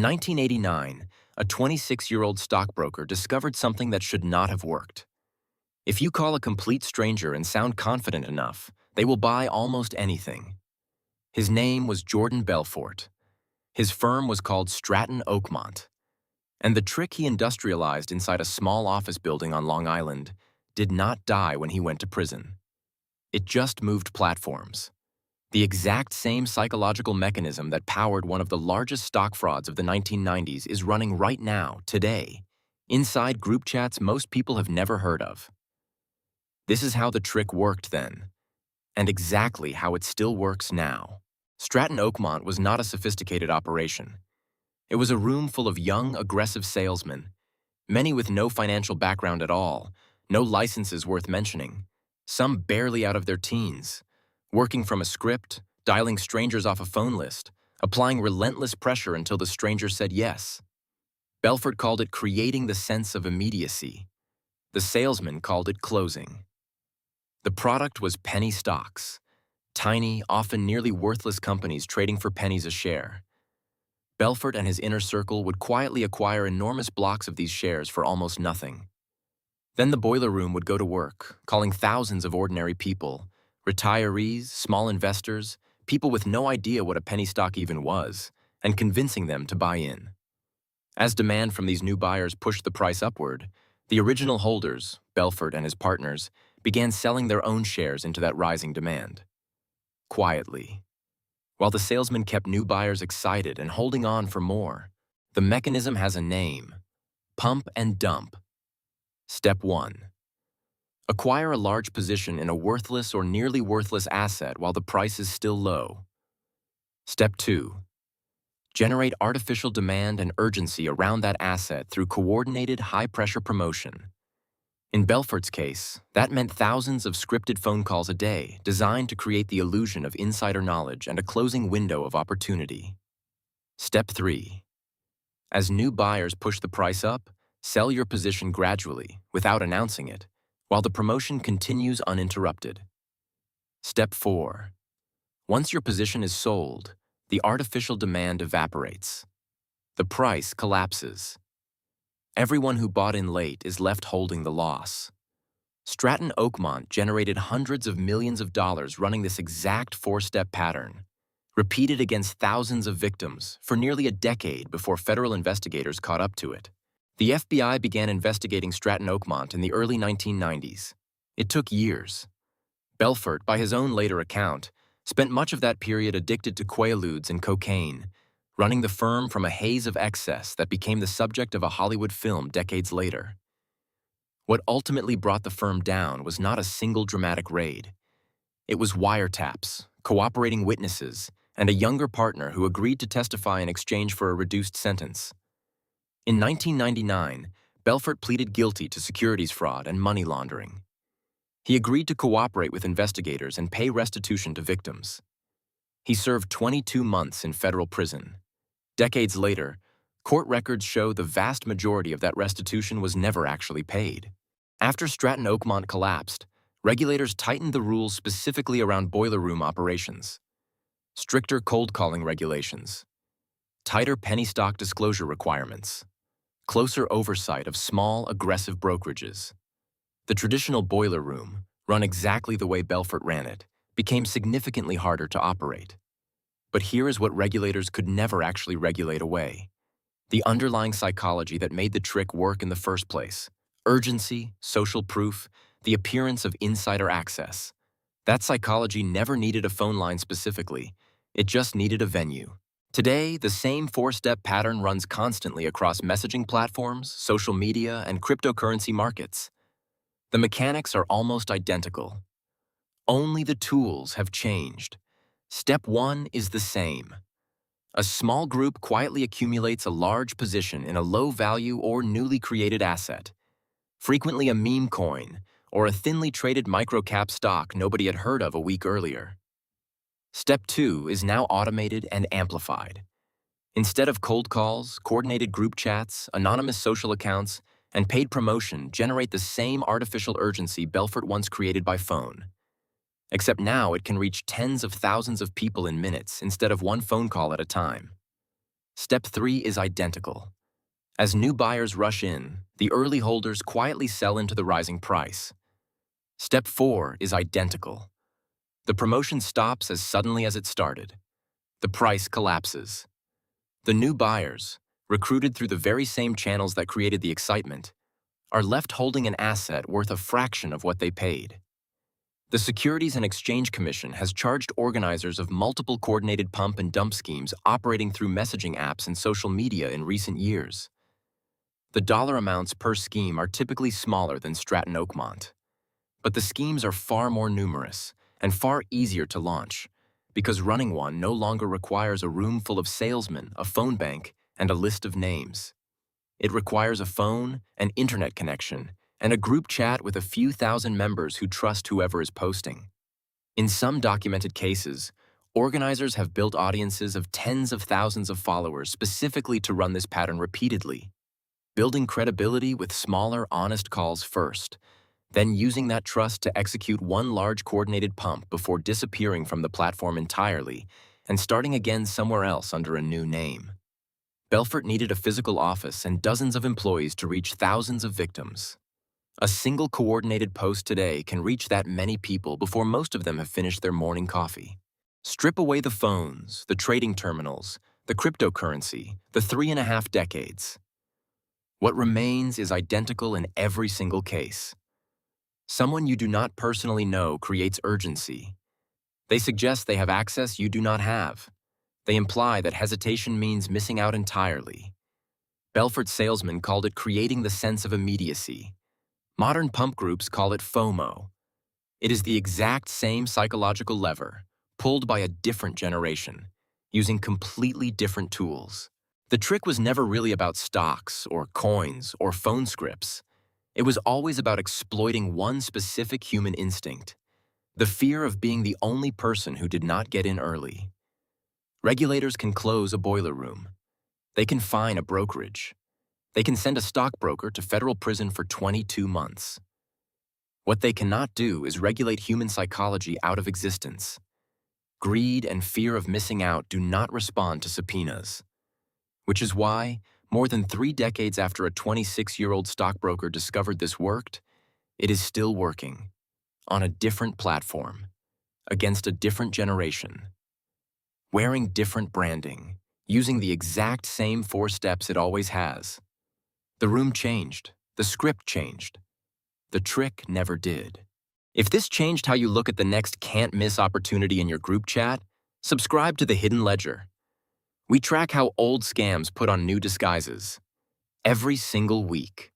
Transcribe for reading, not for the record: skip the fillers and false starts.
1989, a 26-year-old stockbroker discovered something that should not have worked. If you call a complete stranger and sound confident enough, they will buy almost anything. His name was Jordan Belfort. His firm was called Stratton Oakmont. And the trick he industrialized inside a small office building on Long Island did not die when he went to prison. It just moved platforms. The exact same psychological mechanism that powered one of the largest stock frauds of the 1990s is running right now, today, inside group chats most people have never heard of. This is how the trick worked then, and exactly how it still works now. Stratton Oakmont was not a sophisticated operation. It was a room full of young, aggressive salesmen, many with no financial background at all, no licenses worth mentioning, some barely out of their teens, working from a script, dialing strangers off a phone list, applying relentless pressure until the stranger said yes. Belfort called it creating the sense of immediacy. The salesman called it closing. The product was penny stocks, tiny, often nearly worthless companies trading for pennies a share. Belfort and his inner circle would quietly acquire enormous blocks of these shares for almost nothing. Then the boiler room would go to work, calling thousands of ordinary people, retirees, small investors, people with no idea what a penny stock even was, and convincing them to buy in. As demand from these new buyers pushed the price upward, the original holders, Belfort and his partners, began selling their own shares into that rising demand. Quietly. While the salesman kept new buyers excited and holding on for more, the mechanism has a name: pump and dump. Step 1. Acquire a large position in a worthless or nearly worthless asset while the price is still low. Step 2. Generate artificial demand and urgency around that asset through coordinated high-pressure promotion. In Belfort's case, that meant thousands of scripted phone calls a day designed to create the illusion of insider knowledge and a closing window of opportunity. Step 3. As new buyers push the price up, sell your position gradually, without announcing it, while the promotion continues uninterrupted. Step 4. Once your position is sold, the artificial demand evaporates. The price collapses. Everyone who bought in late is left holding the loss. Stratton Oakmont generated hundreds of millions of dollars running this exact four-step pattern, repeated against thousands of victims for nearly a decade before federal investigators caught up to it. The FBI began investigating Stratton Oakmont in the early 1990s. It took years. Belfort, by his own later account, spent much of that period addicted to quaaludes and cocaine, running the firm from a haze of excess that became the subject of a Hollywood film decades later. What ultimately brought the firm down was not a single dramatic raid. It was wiretaps, cooperating witnesses, and a younger partner who agreed to testify in exchange for a reduced sentence. In 1999, Belfort pleaded guilty to securities fraud and money laundering. He agreed to cooperate with investigators and pay restitution to victims. He served 22 months in federal prison. Decades later, court records show the vast majority of that restitution was never actually paid. After Stratton Oakmont collapsed, regulators tightened the rules specifically around boiler room operations. Stricter cold-calling regulations, tighter penny stock disclosure requirements, closer oversight of small, aggressive brokerages. The traditional boiler room, run exactly the way Belfort ran it, became significantly harder to operate. But here is what regulators could never actually regulate away: the underlying psychology that made the trick work in the first place. Urgency, social proof, the appearance of insider access. That psychology never needed a phone line specifically. It just needed a venue. Today, the same four-step pattern runs constantly across messaging platforms, social media, and cryptocurrency markets. The mechanics are almost identical. Only the tools have changed. Step 1 is the same. A small group quietly accumulates a large position in a low-value or newly created asset, frequently a meme coin or a thinly traded microcap stock nobody had heard of a week earlier. Step 2 is now automated and amplified. Instead of cold calls, coordinated group chats, anonymous social accounts, and paid promotion generate the same artificial urgency Belfort once created by phone. Except now it can reach tens of thousands of people in minutes instead of one phone call at a time. Step 3 is identical. As new buyers rush in, the early holders quietly sell into the rising price. Step 4 is identical. The promotion stops as suddenly as it started. The price collapses. The new buyers, recruited through the very same channels that created the excitement, are left holding an asset worth a fraction of what they paid. The Securities and Exchange Commission has charged organizers of multiple coordinated pump and dump schemes operating through messaging apps and social media in recent years. The dollar amounts per scheme are typically smaller than Stratton Oakmont, but the schemes are far more numerous and far easier to launch because running one no longer requires a room full of salesmen, a phone bank, and a list of names. It requires a phone, an internet connection, and a group chat with a few thousand members who trust whoever is posting. In some documented cases, organizers have built audiences of tens of thousands of followers specifically to run this pattern repeatedly, building credibility with smaller, honest calls first, then using that trust to execute one large coordinated pump before disappearing from the platform entirely and starting again somewhere else under a new name. Belfort needed a physical office and dozens of employees to reach thousands of victims. A single coordinated post today can reach that many people before most of them have finished their morning coffee. Strip away the phones, the trading terminals, the cryptocurrency, the 3.5 decades. What remains is identical in every single case. Someone you do not personally know creates urgency. They suggest they have access you do not have. They imply that hesitation means missing out entirely. Belfort's salesman called it creating the sense of immediacy. Modern pump groups call it FOMO. It is the exact same psychological lever, pulled by a different generation, using completely different tools. The trick was never really about stocks or coins or phone scripts. It was always about exploiting one specific human instinct, the fear of being the only person who did not get in early. Regulators can close a boiler room. They can fine a brokerage. They can send a stockbroker to federal prison for 22 months. What they cannot do is regulate human psychology out of existence. Greed and fear of missing out do not respond to subpoenas. Which is why, more than 3 decades after a 26-year-old stockbroker discovered this worked, it is still working, on a different platform, against a different generation. Wearing different branding, using the exact same 4 steps it always has. The room changed, the script changed. The trick never did. If this changed how you look at the next can't-miss opportunity in your group chat, subscribe to The Hidden Ledger. We track how old scams put on new disguises every single week.